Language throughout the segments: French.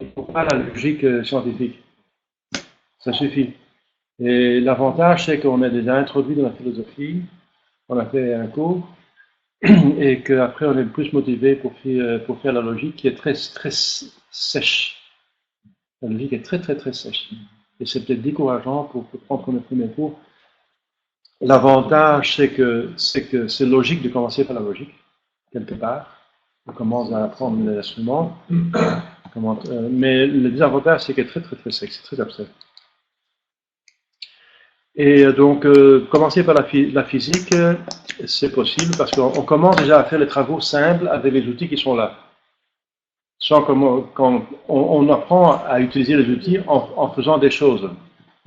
Il ne faut pas la logique scientifique. Ça suffit. Et l'avantage, c'est qu'on est déjà introduit dans la philosophie, on a fait un cours, et qu'après on est plus motivé pour faire la logique qui est très, très sèche. La logique est très, très, très sèche. Et c'est peut-être décourageant pour prendre le premier cours. L'avantage, c'est que c'est logique de commencer par la logique, quelque part. On commence à apprendre l'instrument. Mais le désavantage, c'est qu'elle est très, très, très sec, c'est très abstrait. Et donc, commencer par la physique, c'est possible parce qu'on commence déjà à faire les travaux simples avec les outils qui sont là. Sans quand on apprend à utiliser les outils en faisant des choses.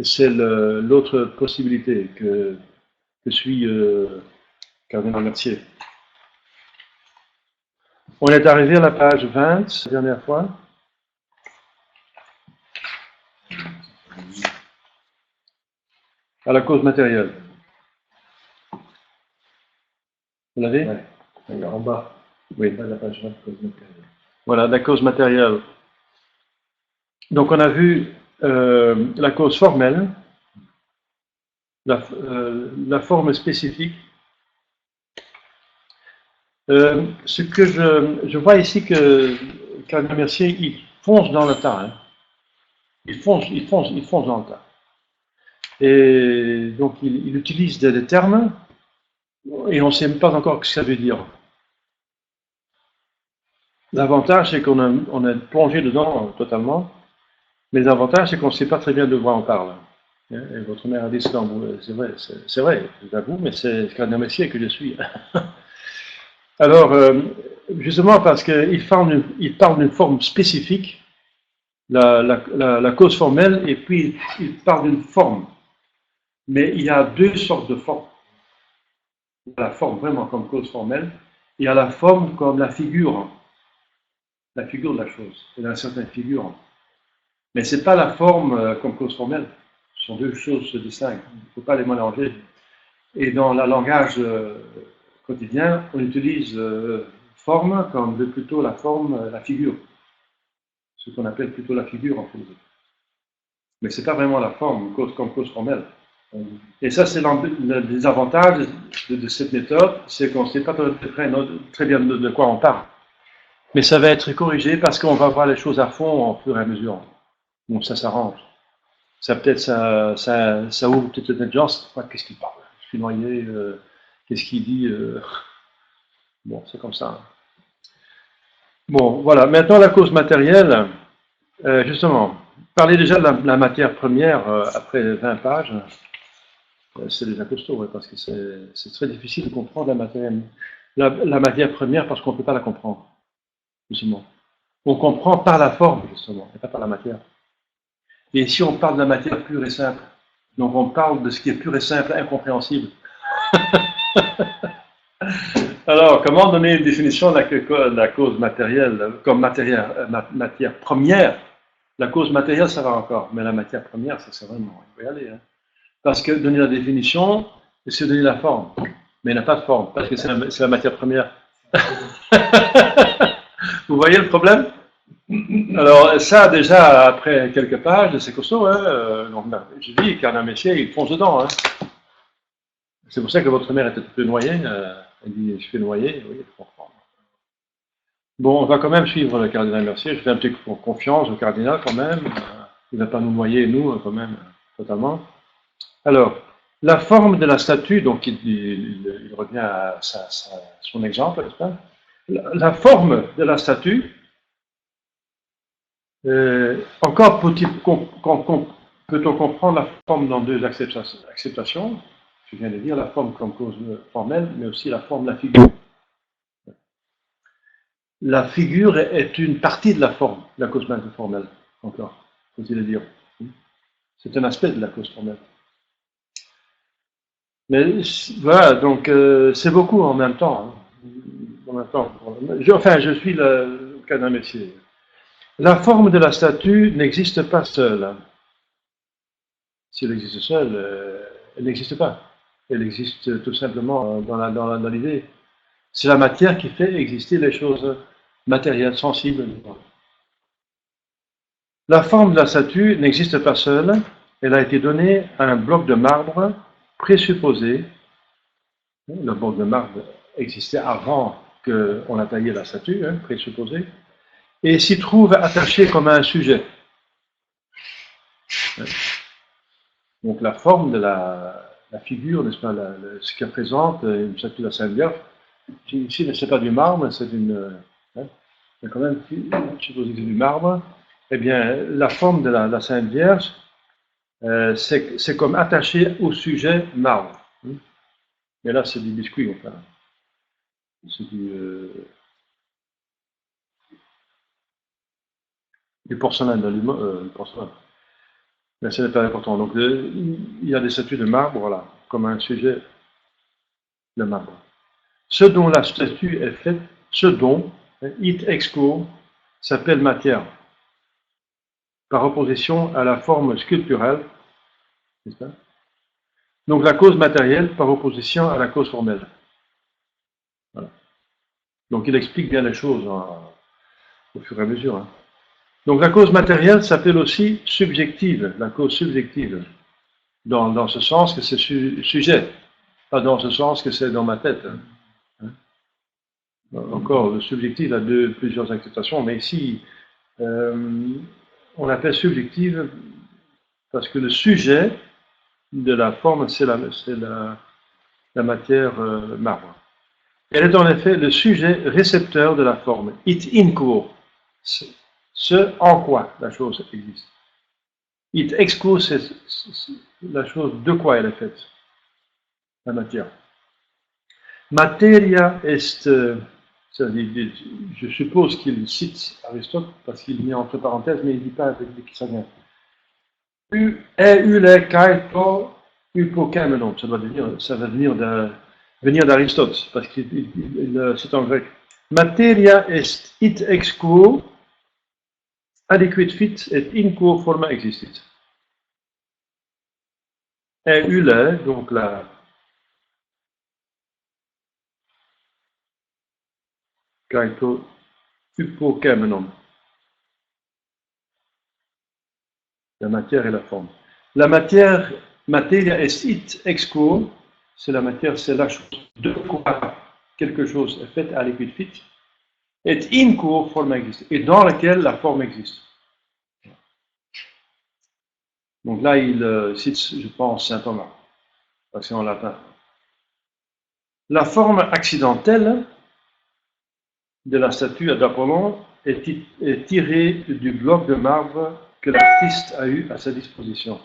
C'est l'autre possibilité que suit Cardinal Mercier. On est arrivé à la page 20, la dernière fois. À la cause matérielle. Vous l'avez? Oui, en bas. Oui. La page 20, cause matérielle. Voilà, la cause matérielle. Donc on a vu la cause formelle, la forme spécifique. Ce que je vois ici que Cardinal Mercier, il fonce dans le tas. Hein. Il fonce dans le tas. Et donc il utilise des termes et on ne sait pas encore ce que ça veut dire. L'avantage, c'est qu'on est plongé dedans totalement, mais l'avantage, c'est qu'on ne sait pas très bien de quoi on parle. Et votre mère a dit, c'est vrai, j'avoue, mais c'est Cardinal Mercier que je suis. Alors, justement parce qu'il parle d'une forme spécifique, la cause formelle, et puis il parle d'une forme. Mais il y a deux sortes de formes. Il y a la forme vraiment comme cause formelle, et il y a la forme comme la figure de la chose. Il y a certaines figures. Mais ce n'est pas la forme comme cause formelle. Ce sont deux choses se distinguent. Il ne faut pas les mélanger. Et dans le langage quotidien, on utilise forme comme plutôt la forme, la figure. Ce qu'on appelle plutôt la figure en philosophie. Mais ce n'est pas vraiment la forme comme cause formelle. Et ça, c'est le désavantage de cette méthode, c'est qu'on ne sait pas très bien de quoi on parle. Mais ça va être corrigé parce qu'on va voir les choses à fond au fur et à mesure. Donc ça s'arrange. Ça peut-être ça ouvre peut-être l'intelligence. Qu'est-ce qu'il parle? Je suis noyé. Qu'est-ce qu'il dit? Bon, c'est comme ça. Bon, voilà. Maintenant la cause matérielle. Justement, parler déjà de la matière première après 20 pages. C'est déjà costaud, ouais, parce que c'est très difficile de comprendre la matière première parce qu'on ne peut pas la comprendre, justement. On comprend par la forme, justement, et pas par la matière. Et ici, on parle de la matière pure et simple. Donc, on parle de ce qui est pur et simple, incompréhensible. Alors, comment donner une définition de la cause matérielle comme matière première? La cause matérielle, ça va encore, mais la matière première, ça c'est vraiment, il faut y aller. Hein. Parce que donner la définition, c'est donner la forme. Mais il n'a pas de forme, parce que c'est la matière première. Vous voyez le problème? Alors, ça, déjà, après quelques pages, c'est costaud. Hein, donc, je dis, Cardinal Mercier, il fonce dedans. Hein. C'est pour ça que votre mère était un peu noyée. Elle dit, je suis noyé. Oui, il faut comprendre. Bon, on va quand même suivre le Cardinal Mercier. Je fais un petit peu confiance au Cardinal quand même. Il ne va pas nous noyer, nous, quand même, totalement. Alors, la forme de la statue, donc il revient à son exemple, n'est-ce pas? La forme de la statue, encore peut-on comprendre la forme dans deux acceptations? Je viens de dire la forme comme cause formelle, mais aussi la forme de la figure. La figure est une partie de la forme, de la cause formelle, encore, faut-il le dire. C'est un aspect de la cause formelle. Mais voilà, donc c'est beaucoup en même temps. Hein. En même temps. Je suis le Cardinal Mercier. La forme de la statue n'existe pas seule. Si elle existe seule, elle n'existe pas. Elle existe tout simplement dans l'idée. C'est la matière qui fait exister les choses matérielles, sensibles. La forme de la statue n'existe pas seule, elle a été donnée à un bloc de marbre présupposé. Le bloc de marbre existait avant qu'on a taillé la statue, présupposé, et s'y trouve attaché comme un sujet. Donc la forme de la figure, n'est-ce pas, ce qu'elle présente, une statue de la Sainte Vierge, ici, ce n'est pas du marbre, c'est quand même, supposé que c'est du marbre. Eh bien, la forme de la Sainte Vierge, c'est comme attaché au sujet marbre. Mais là, c'est du biscuit, enfin. C'est du porcelain, porcelain. Mais ce n'est pas important. Donc, il y a des statues de marbre, voilà, comme un sujet de marbre. Ce dont la statue est faite, ce dont, it exco, s'appelle matière, par opposition à la forme sculpturale, n'est-ce pas? Donc la cause matérielle par opposition à la cause formelle. Voilà. Donc il explique bien les choses au fur et à mesure. Hein. Donc la cause matérielle s'appelle aussi subjective, la cause subjective, dans ce sens que c'est sujet, pas dans ce sens que c'est dans ma tête. Hein. Encore, le subjectif a plusieurs acceptations, mais ici, on l'appelle subjective parce que le sujet de la forme, c'est la matière marbre. Elle est en effet le sujet récepteur de la forme. It inco, ce en quoi la chose existe. It exco, c'est la chose de quoi elle est faite, la matière. Materia est, je suppose qu'il cite Aristote parce qu'il met entre parenthèses, mais il ne dit pas avec qui ça vient. Eule kaito upokemenon, ça va venir d'Aristote, parce qu'il c'est en grec. Materia est it ex quo, adequate fit et in quo forma existit. Eule, donc la kaito upokemenon, la matière et la forme. La matière, materia est it ex quo, c'est la matière, c'est la chose de quoi quelque chose est fait à liquid fit, et in quo forma existe, et dans laquelle la forme existe. Donc là, il cite, je pense, saint Thomas, parce que c'est en latin. La forme accidentelle de la statue d'Apollon est tirée du bloc de marbre que l'artiste a eu à sa disposition.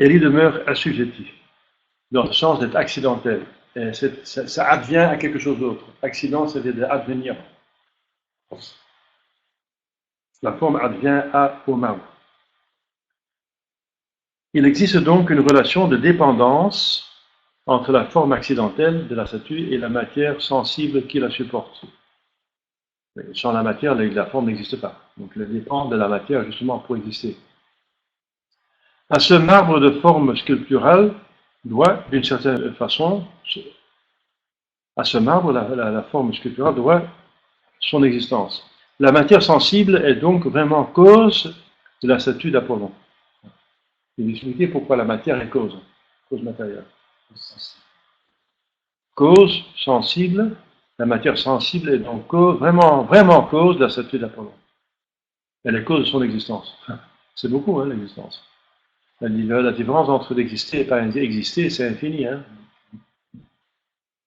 Elle y demeure assujettie, dans le sens d'être accidentelle. Et ça advient à quelque chose d'autre. Accident, c'est-à-dire advenir. La forme advient au marbre. Il existe donc une relation de dépendance entre la forme accidentelle de la statue et la matière sensible qui la supporte. Sans la matière, la forme n'existe pas. Donc elle dépend de la matière justement pour exister. À ce marbre de forme sculpturale doit, d'une certaine façon, à ce marbre, la forme sculpturale doit son existence. La matière sensible est donc vraiment cause de la statue d'Apollon. Je vais expliquer pourquoi la matière est cause matérielle. Cause sensible, la matière sensible est donc vraiment cause de la statue d'Apollon. Elle est cause de son existence. C'est beaucoup, l'existence. La différence entre l'exister et pas exister, c'est infini.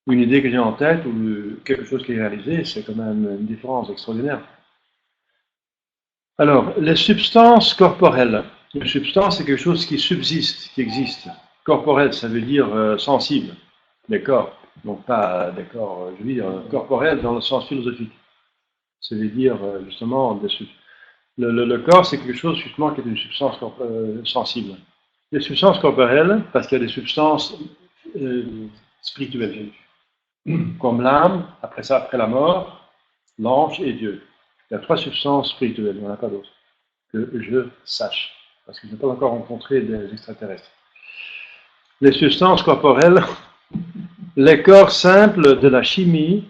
Une idée que j'ai en tête ou quelque chose qui est réalisé, c'est quand même une différence extraordinaire. Alors, les substances corporelles. Une substance, c'est quelque chose qui subsiste, qui existe. Corporel, ça veut dire sensible, des corps. Donc pas des corps, je veux dire, corporel dans le sens philosophique. Ça veut dire justement, le corps, c'est quelque chose justement qui est une substance sensible. Les substances corporelles, parce qu'il y a des substances spirituelles, comme l'âme, après la mort, l'ange et Dieu. Il y a 3 substances spirituelles, il n'y en a pas d'autres, que je sache, parce que je n'ai pas encore rencontré des extraterrestres. les substances corporelles, les corps simples de la chimie,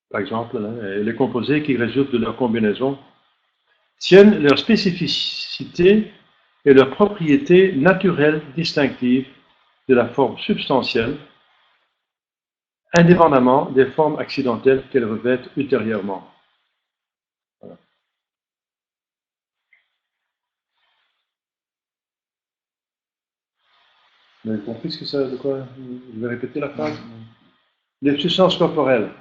par exemple, et les composés qui résultent de leur combinaison, tiennent leur spécificité et leurs propriétés naturelles distinctives de la forme substantielle, indépendamment des formes accidentelles qu'elles revêtent ultérieurement. Voilà. Vous avez compris ce que ça, de quoi? Je vais répéter la phrase. Les substances corporelles.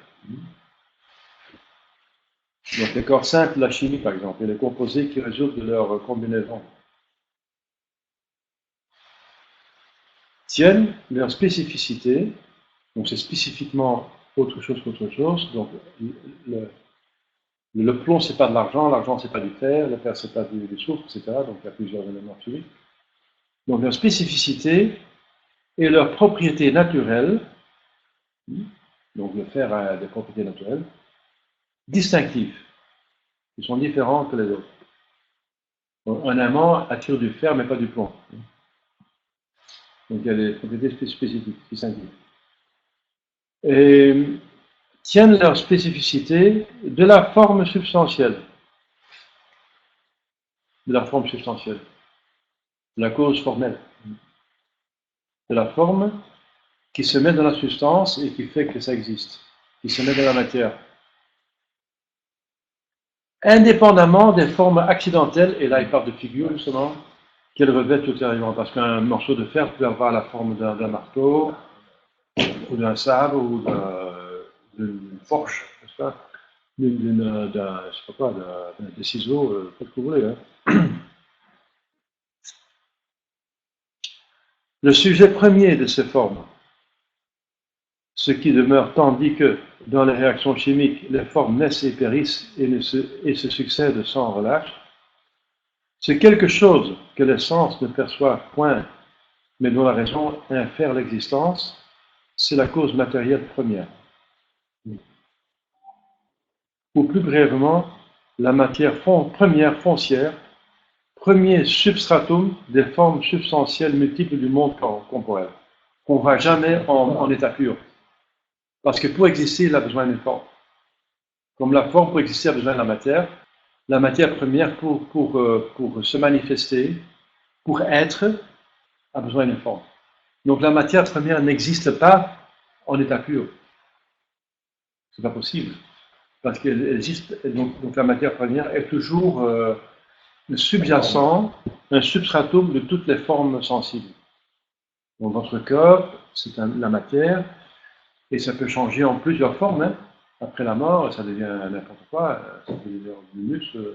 Donc les corps simples, la chimie par exemple, et les composés qui résultent de leur combinaison, tiennent leur spécificité, donc c'est spécifiquement autre chose qu'autre chose, donc le plomb c'est pas de l'argent c'est pas du fer, le fer c'est pas du soufre, etc. Donc il y a plusieurs éléments chimiques. Donc leur spécificité et leurs propriétés naturelles, donc le fer a des propriétés naturelles, distinctives, qui sont différentes que les autres. Donc, un aimant attire du fer mais pas du plomb. Donc il y a des propriétés spécifiques, distinctives. Et tiennent leur spécificité de la forme substantielle. De la forme substantielle. De la cause formelle. De la forme qui se met dans la substance et qui fait que ça existe. Qui se met dans la matière. Indépendamment des formes accidentelles, et là il parle de figures justement, qu'elles revêtent ultérieurement. Parce qu'un morceau de fer peut avoir la forme d'un marteau, ou d'un sabre, ou d'une fourche, n'est-ce pas? Des ciseaux, faites ce que vous voulez. Hein. Le sujet premier de ces formes, ce qui demeure tandis que, dans les réactions chimiques, les formes naissent et périssent et se succèdent sans relâche, c'est quelque chose que les sens ne perçoivent point, mais dont la raison infère l'existence, c'est la cause matérielle première. Ou plus brièvement, la matière première foncière, premier substratum des formes substantielles multiples du monde corporel, qu'on ne voit jamais en état pur. Parce que pour exister, il a besoin d'une forme. Comme la forme, pour exister, a besoin de la matière première, pour se manifester, pour être, a besoin d'une forme. Donc la matière première n'existe pas en état pur. C'est pas possible. Parce qu'elle existe, donc la matière première est toujours subjacent, un substratum de toutes les formes sensibles. Donc votre corps, c'est la matière, et ça peut changer en plusieurs formes. Hein. Après la mort, ça devient n'importe quoi, ça peut devenir du muscle,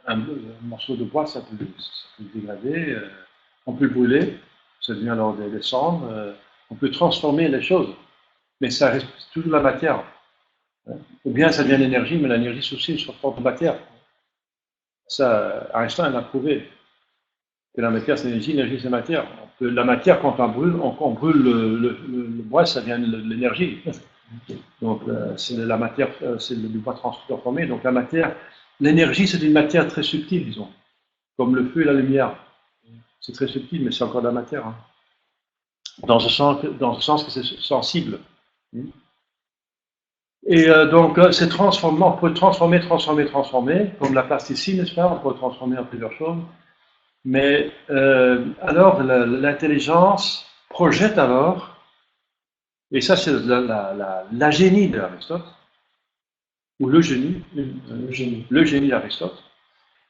un morceau de bois, ça peut se dégrader, on peut le brûler, ça devient alors des cendres, on peut transformer les choses, mais ça reste toujours la matière. Hein. Ou bien ça devient l'énergie, mais l'énergie c'est aussi une sorte de matière. Ça, Einstein l'a prouvé, que la matière c'est l'énergie, l'énergie c'est la matière. La matière, quand on brûle le bois, ça devient de l'énergie. Donc c'est la matière, c'est du bois transformé. Donc la matière, l'énergie c'est une matière très subtile, disons, comme le feu et la lumière. C'est très subtil, mais c'est encore de la matière. Hein. Dans ce sens que c'est sensible. Et donc c'est transformé, on peut transformer, comme la plasticine, n'est-ce pas? On peut transformer en plusieurs choses. Mais alors l'intelligence projette alors, et ça c'est la génie d'Aristote, ou le génie d'Aristote,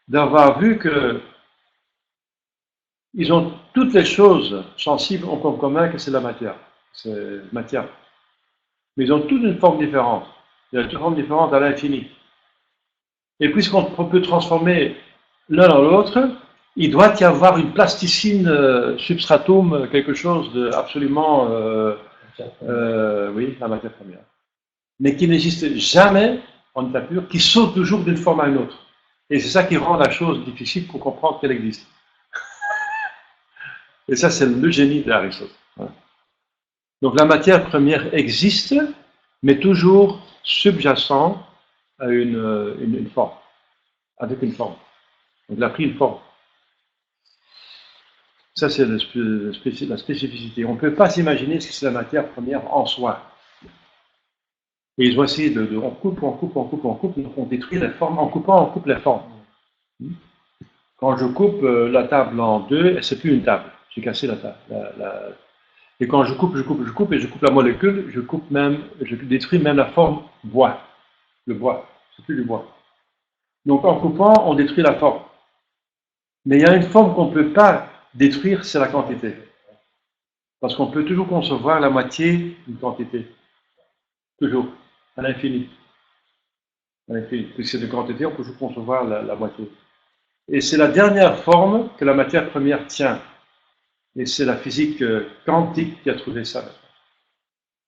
d'avoir vu que ils ont toutes les choses sensibles ont en commun que c'est la matière. C'est matière. Mais ils ont toutes une forme différente. Il y a une forme différente à l'infini. Et puisqu'on peut transformer l'un dans l'autre, il doit y avoir une plasticine substratum, quelque chose d'absolument, oui, la matière première. Mais qui n'existe jamais en état pur, qui saute toujours d'une forme à une autre. Et c'est ça qui rend la chose difficile pour comprendre qu'elle existe. Et ça, c'est le génie d'Aristote. Voilà. Donc la matière première existe, mais toujours subjacent à une forme, avec une forme. Donc il a pris une forme. Ça, c'est la spécificité. On ne peut pas s'imaginer ce que c'est la matière première en soi. Et ils ont essayé on coupe, donc on détruit la forme. En coupant, on coupe la forme. Quand je coupe la table en deux, c'est plus une table. J'ai cassé la table. Et quand je coupe, et je coupe la molécule, je détruis même la forme bois. Le bois, c'est plus du bois. Donc en coupant, on détruit la forme. Mais il y a une forme qu'on ne peut pas détruire, c'est la quantité. Parce qu'on peut toujours concevoir la moitié d'une quantité. Toujours, à l'infini. À l'infini. Puisque c'est une quantité, on peut toujours concevoir la moitié. Et c'est la dernière forme que la matière première tient. Et c'est la physique quantique qui a trouvé ça.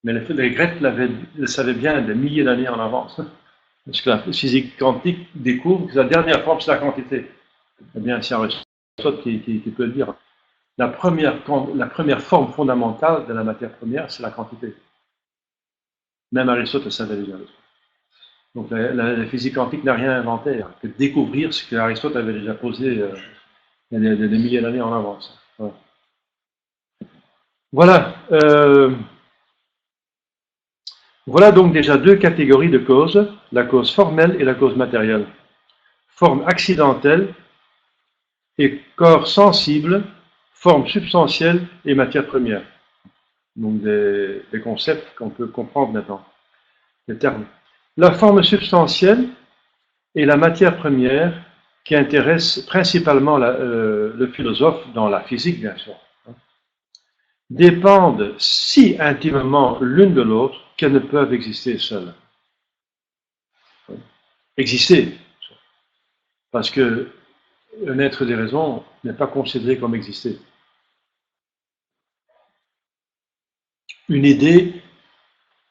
Mais les Grecs le savaient bien des milliers d'années en avance. Parce que la physique quantique découvre que la dernière forme, c'est la quantité. Eh bien, c'est Aristote qui peut le dire. La première forme fondamentale de la matière première, c'est la quantité. Même Aristote le savait déjà. Donc la physique quantique n'a rien inventé, hein, que découvrir ce que Aristote avait déjà posé il y a des milliers d'années en avance. Voilà. Voilà donc déjà deux catégories de causes, la cause formelle et la cause matérielle. Forme accidentelle et corps sensible, forme substantielle et matière première. Donc des concepts qu'on peut comprendre maintenant, les termes. La forme substantielle est la matière première qui intéresse principalement le philosophe dans la physique, bien sûr. Dépendent si intimement l'une de l'autre qu'elles ne peuvent exister seules. Exister, parce que un être des raisons n'est pas considéré comme exister. Une idée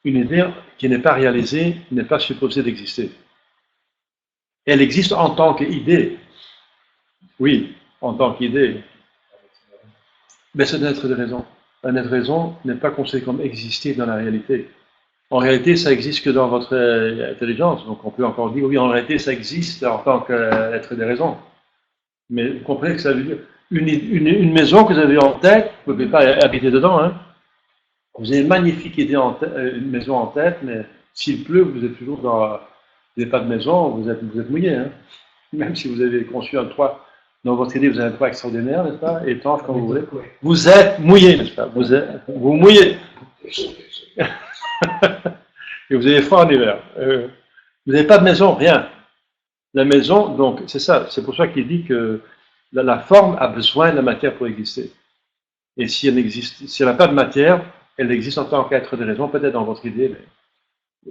qui n'est pas réalisée n'est pas supposée d'exister. Elle existe en tant qu'idée. Oui, en tant qu'idée. Mais c'est un être de raison. Un être de raison n'est pas considéré comme exister dans la réalité. En réalité, ça existe que dans votre intelligence. Donc on peut encore dire, oui, en réalité, ça existe en tant qu'être des raisons. Mais vous comprenez que ça veut dire une maison que vous avez en tête, vous ne pouvez pas habiter dedans. Hein. Vous avez une magnifique idée une maison en tête, mais s'il pleut, vous êtes toujours dans. Vous n'avez pas de maison, vous êtes mouillé. Hein. Même si vous avez conçu un toit, dans votre idée, vous avez un toit extraordinaire, n'est-ce pas? Étanche comme vous voulez. Vous êtes mouillé, n'est-ce pas? Vous mouillez. Et vous avez froid en hiver. Vous n'avez pas de maison, rien. La maison, donc, c'est ça. C'est pour ça qu'il dit que la forme a besoin de la matière pour exister. Et si elle n'a pas de matière, elle existe en tant qu'être de raison, peut-être dans votre idée, mais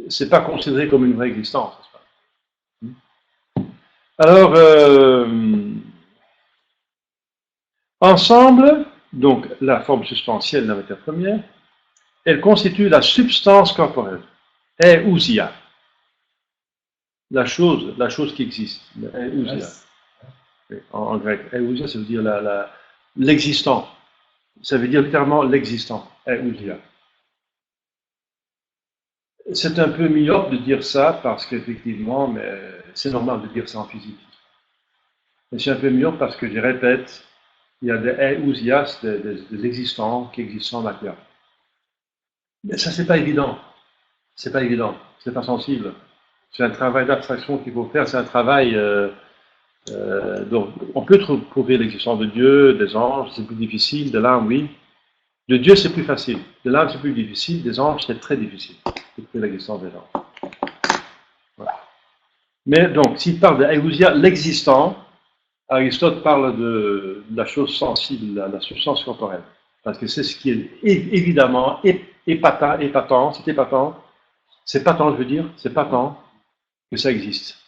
c'est pas considéré comme une vraie existence. Alors, ensemble, donc la forme substantielle de la matière première, elle constitue la substance corporelle, ousia. La chose qui existe, ousia. En grec, ousia, ça veut dire l'existant. Ça veut dire littéralement l'existant, ousia. C'est un peu myope de dire ça parce qu'effectivement, mais c'est normal de dire ça en physique. Mais c'est un peu myope parce que je répète, il y a des ousias, des existants qui existent en matière. Mais ça, c'est pas évident. C'est pas évident. C'est pas sensible. C'est un travail d'abstraction qu'il faut faire. C'est un travail. Donc, on peut trouver l'existence de Dieu, des anges, c'est plus difficile. De l'âme, oui. De Dieu, c'est plus facile. De l'âme, c'est plus difficile. Des anges, c'est très difficile de trouver l'existence des anges. Voilà. Mais donc, s'il parle de Eousia, l'existant, Aristote parle de la chose sensible, la substance corporelle. Parce que c'est ce qui est évidemment épatant, c'est épatant. C'est patent, je veux dire, c'est patent que ça existe.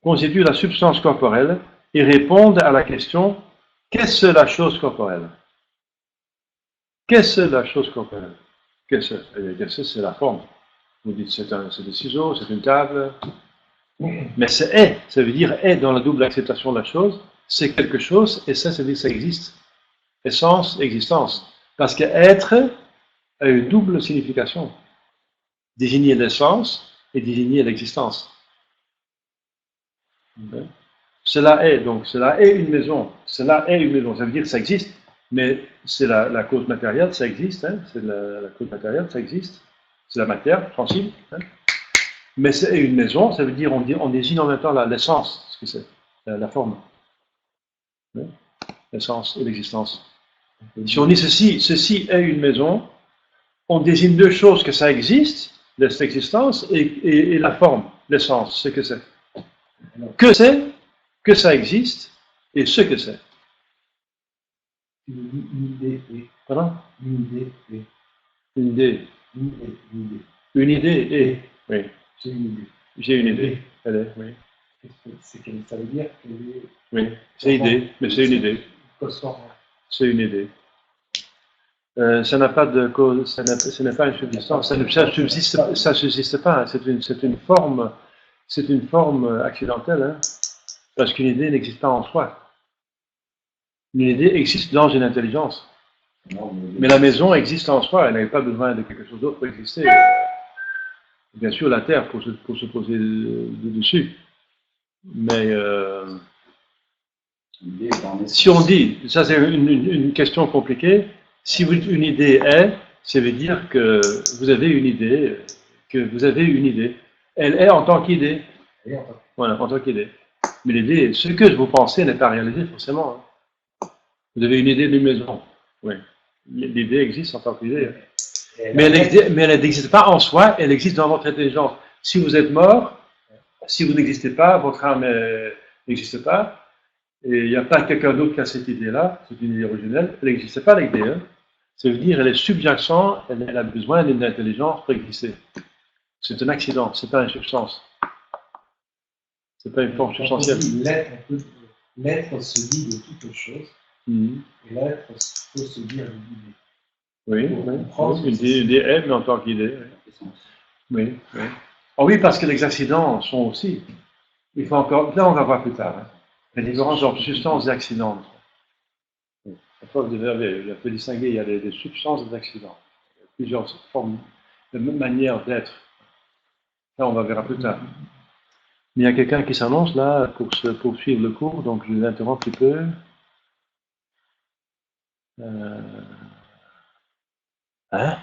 Constitue la substance corporelle et répondent à la question qu'est-ce la chose corporelle? Qu'est-ce la chose corporelle? Qu'est-ce c'est la forme. Vous dites c'est des ciseaux, c'est une table. Mais c'est est, ça veut dire est dans la double acceptation de la chose, c'est quelque chose et ça veut dire ça existe. Essence, existence. Parce que être a une double signification. Désigner l'essence et désigner l'existence. Cela est, donc, cela est une maison. Cela est une maison. Ça veut dire que ça existe. Mais c'est la cause matérielle, ça existe, hein, c'est la cause matérielle, ça existe, c'est la matière sensible. Hein. Mais c'est une maison, ça veut dire on désigne en même temps l'essence, ce que c'est, la forme, hein, l'essence et l'existence. Si on dit ceci est une maison, on désigne deux choses que ça existe, cette existence, et la forme, l'essence, ce que c'est. Que c'est, que ça existe, et ce que c'est. Une idée, oui. Pardon? Une idée, oui. Une idée. Une idée, une idée. Une idée, et. Oui. J'ai une idée. J'ai une idée. Elle est, oui. Ça veut dire qu'elle est. Oui, c'est idée, mais c'est une idée. Cosmos. C'est une idée. Ça n'a pas de cause, ce n'est pas une subsistance, ça subsiste pas, c'est une forme accidentelle, hein, parce qu'une idée n'existe pas en soi. Une idée existe dans une intelligence. Non, Mais la maison existe en soi, elle n'avait pas besoin de quelque chose d'autre pour exister. Bien sûr, la terre pour se poser dessus. Mais si on dit, ça c'est une question compliquée, si une idée est, ça veut dire que vous avez une idée, Elle est en tant qu'idée. Voilà, en tant qu'idée. Mais l'idée, ce que vous pensez n'est pas réalisé forcément. Hein. Vous avez une idée d'une maison. Oui. L'idée existe en tant qu'idée. Mais elle n'existe pas en soi, elle existe dans votre intelligence. Si vous êtes mort, si vous n'existez pas, votre âme n'existe pas, et il n'y a pas quelqu'un d'autre qui a cette idée-là, c'est une idée originelle, elle n'existe pas l'idée. Hein. Ça veut dire elle est subjacente, elle a besoin d'une intelligence pour exister. C'est un accident, c'est pas une substance. C'est pas une forme substantielle. L'être se dit de toutes choses, et l'être peut se dire d'idée. Oui, une idée est, mais en tant qu'idée. Oui, oui. Oh oui, parce que les accidents sont aussi. Il faut encore. Là, on va voir plus tard. Hein. La différence entre substance et accident. À force de verber, il faut distinguer, il y a des substances et des accidents. Il y a plusieurs formes, de manières d'être. Là, on va verra plus tard. Mais il y a quelqu'un qui s'annonce là pour suivre le cours, donc je l'interromps un petit peu. Hein?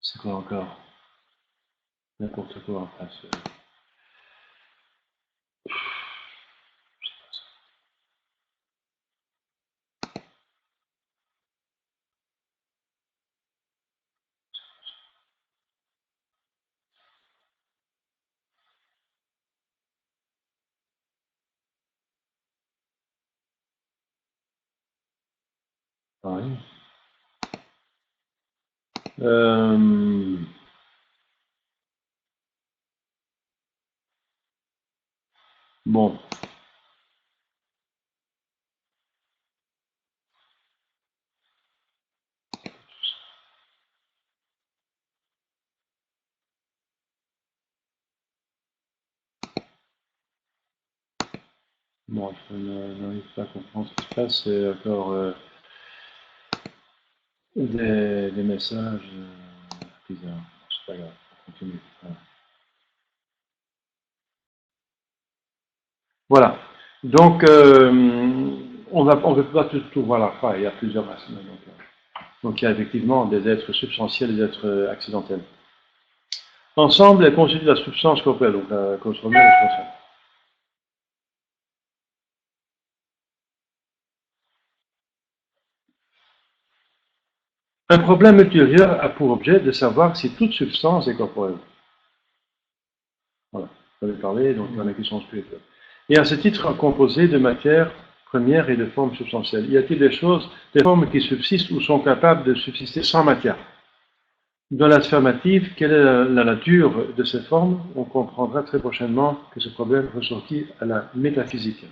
C'est quoi encore? N'importe quoi en face. Ah oui. Bon. Bon, je n'arrive pas à comprendre ce qui se passe. C'est encore des messages bizarres. C'est pas grave, on continue. Voilà. Donc, on ne peut pas tout voir la fois. Il y a plusieurs racines. Donc, il y a effectivement des êtres substantiels et des êtres accidentels. Ensemble, elles constituent la substance corporelle, donc la cause première et la substance. Un problème ultérieur a pour objet de savoir si toute substance est corporelle. Voilà, on avait parlé donc dans la question spirituelle. Et à ce titre, composé de matière première et de formes substantielles. Y a-t-il des formes qui subsistent ou sont capables de subsister sans matière? Dans l'affirmative, quelle est la nature de ces formes? On comprendra très prochainement que ce problème ressortit à la métaphysique.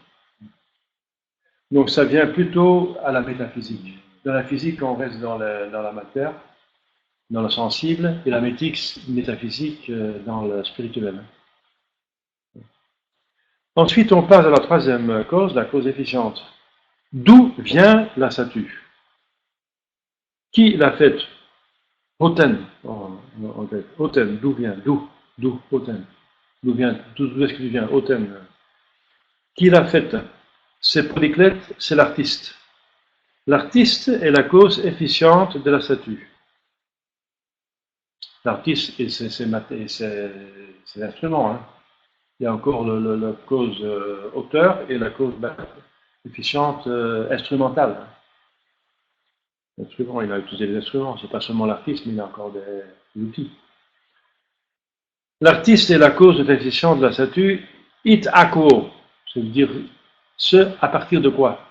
Donc ça vient plutôt à la métaphysique. Dans la physique, on reste dans la matière, dans le sensible, et la métaphysique dans le spirituel. Ensuite, on passe à la troisième cause, la cause efficiente. D'où vient la statue? Qui l'a faite? Oten, en grec. Oten, d'où vient? D'où? Oten. D'où est-ce que tu viens? Oten. Qui l'a faite? C'est Polyclète, c'est l'artiste. L'artiste est la cause efficiente de la statue. L'artiste, c'est l'instrument. Hein. Il y a encore la cause auteur et la cause efficiente instrumentale. L'instrument, il a utilisé des instruments, c'est pas seulement l'artiste, mais il a encore des outils. L'artiste est la cause efficiente de la statue, it aquo, c'est-à-dire ce à partir de quoi?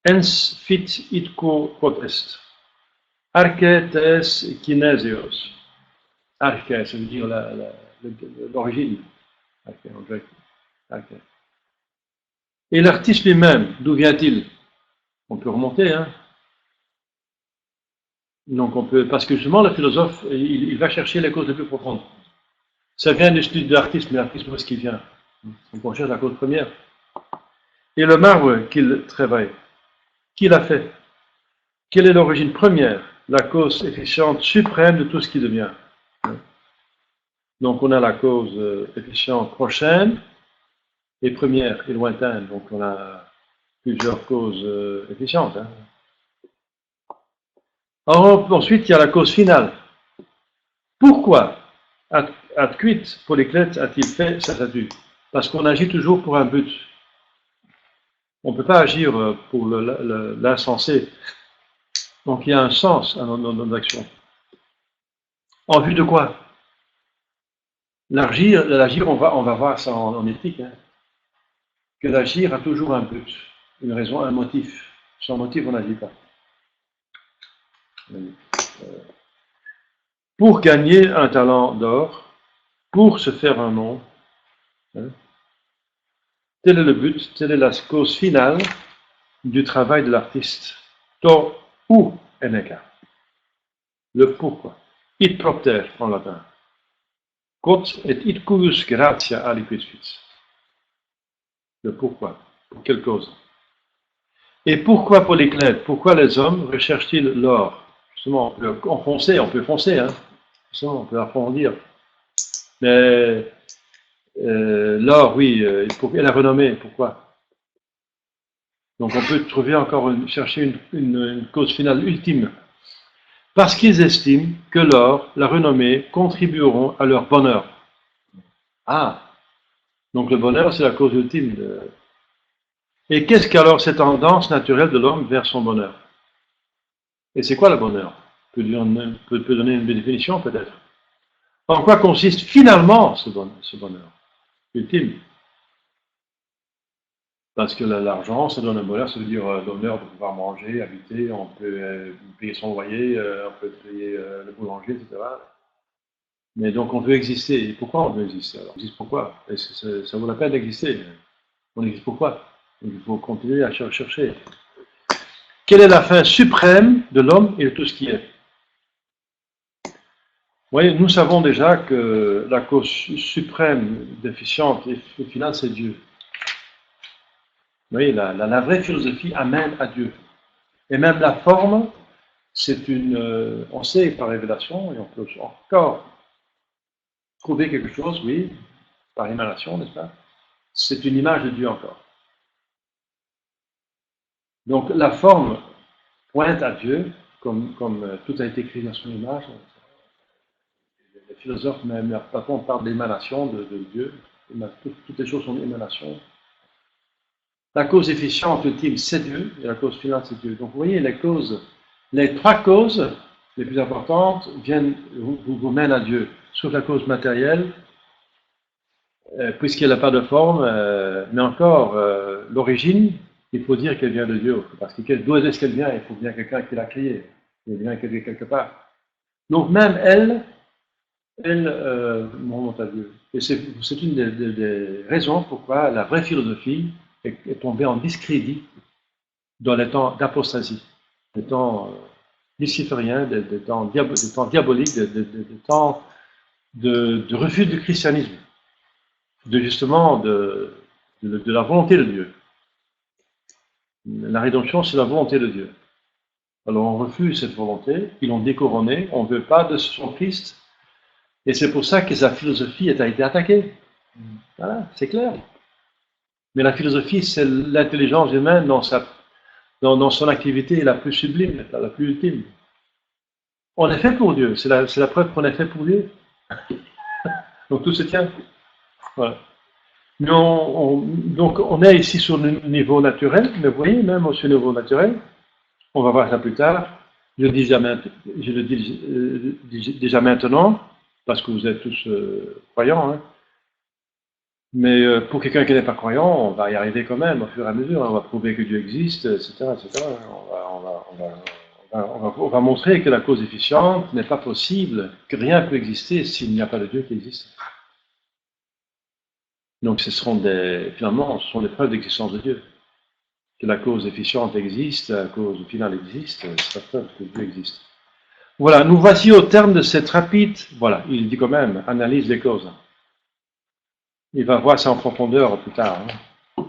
Ens fit it quo potest. Arche tes kinesios. Arche, ça veut dire l'origine. Arche, en grec. Arche. Et l'artiste lui-même, d'où vient-il? On peut remonter, hein. Donc on peut, parce que justement le philosophe, il va chercher les causes les plus profondes. Ça vient du studio de l'artiste, mais l'artiste, où est-ce qu'il vient? Donc on cherche la cause première. Et le marbre qu'il travaille, qui l'a fait? Quelle est l'origine première? La cause efficiente suprême de tout ce qui devient. Donc on a la cause efficiente prochaine et première et lointaine. Donc on a plusieurs causes efficientes. Hein. Alors, ensuite, il y a la cause finale. Pourquoi ad quid Polyclète a-t-il fait sa statue? Parce qu'on agit toujours pour un but. On ne peut pas agir pour l'insensé. Donc il y a un sens à nos actions. En vue de quoi? L'agir, on va voir ça en éthique, hein, que l'agir a toujours un but, une raison, un motif. Sans motif, on n'agit pas. Pour gagner un talent d'or, pour se faire un nom, hein, tel est le but, telle est la cause finale du travail de l'artiste. To ou eneka. Le pourquoi. It propter en latin. Quod et it cuius gratia aliquid fit. Le pourquoi. Pour quelle cause? Et pourquoi Polyclète? Pourquoi les hommes recherchent-ils l'or? Justement, on peut foncer, hein. Justement, on peut approfondir. Mais l'or, oui, et la renommée, pourquoi? Donc on peut trouver encore chercher une cause finale ultime. Parce qu'ils estiment que l'or, la renommée, contribueront à leur bonheur. Ah, donc le bonheur, c'est la cause ultime. Et qu'est-ce qu'alors cette tendance naturelle de l'homme vers son bonheur? Et c'est quoi le bonheur? Peut donner une définition peut-être. En quoi consiste finalement ce bonheur ultime? Parce que l'argent, ça donne un bonheur, ça veut dire l'honneur de pouvoir manger, habiter, on peut payer son loyer, on peut payer le boulanger, etc. Mais donc on veut exister. Et pourquoi on veut exister? Alors on existe pourquoi? Est-ce que ça vaut la peine d'exister? On existe pourquoi? Donc il faut continuer à chercher. Quelle est la fin suprême de l'homme et de tout ce qui est? Vous voyez, nous savons déjà que la cause suprême, déficiente et finale, c'est Dieu. Vous voyez, la vraie philosophie amène à Dieu. Et même la forme, c'est on sait par révélation, et on peut encore trouver quelque chose, oui, par émanation, n'est-ce pas? C'est une image de Dieu encore. Donc la forme pointe à Dieu, comme tout a été créé dans son image. Les philosophes, même Platon, parle d'émanation de Dieu. Toutes les choses sont émanations. La cause efficiente ultime, c'est Dieu, et la cause finale, c'est Dieu. Donc vous voyez, les trois causes les plus importantes vous mènent à Dieu. Sauf la cause matérielle, puisqu'elle n'a pas de forme, mais encore, l'origine, il faut dire qu'elle vient de Dieu. Parce que d'où est-ce qu'elle vient? Il faut bien quelqu'un qui l'a créée. Elle vient quelque part. Donc même elle monte à Dieu. Et c'est une des raisons pourquoi la vraie philosophie est tombée en discrédit dans les temps d'apostasie, des temps lucifériens, des temps diaboliques, des temps de refus du christianisme, justement de la volonté de Dieu. La rédemption, c'est la volonté de Dieu. Alors on refuse cette volonté, ils l'ont découronné, on ne veut pas de son Christ, et c'est pour ça que sa philosophie a été attaquée. Voilà, c'est clair. Mais la philosophie, c'est l'intelligence humaine dans son activité la plus sublime, la plus ultime. On est fait pour Dieu, c'est la preuve qu'on est fait pour Dieu. Donc tout se tient. Voilà. Mais donc on est ici sur le niveau naturel, mais vous voyez, même sur le niveau naturel, on va voir ça plus tard, je le dis déjà maintenant, parce que vous êtes tous croyants, hein. Mais pour quelqu'un qui n'est pas croyant, on va y arriver quand même au fur et à mesure, hein. On va prouver que Dieu existe, etc. etc. On va montrer que la cause efficiente n'est pas possible, que rien ne peut exister s'il n'y a pas de Dieu qui existe. Donc finalement, ce sont des preuves d'existence de Dieu. Que la cause efficiente existe, la cause finale existe, c'est la preuve que Dieu existe. Voilà, nous voici au terme de cette rapide, voilà, il dit quand même, analyse des causes. Il va voir ça en profondeur plus tard. Hein.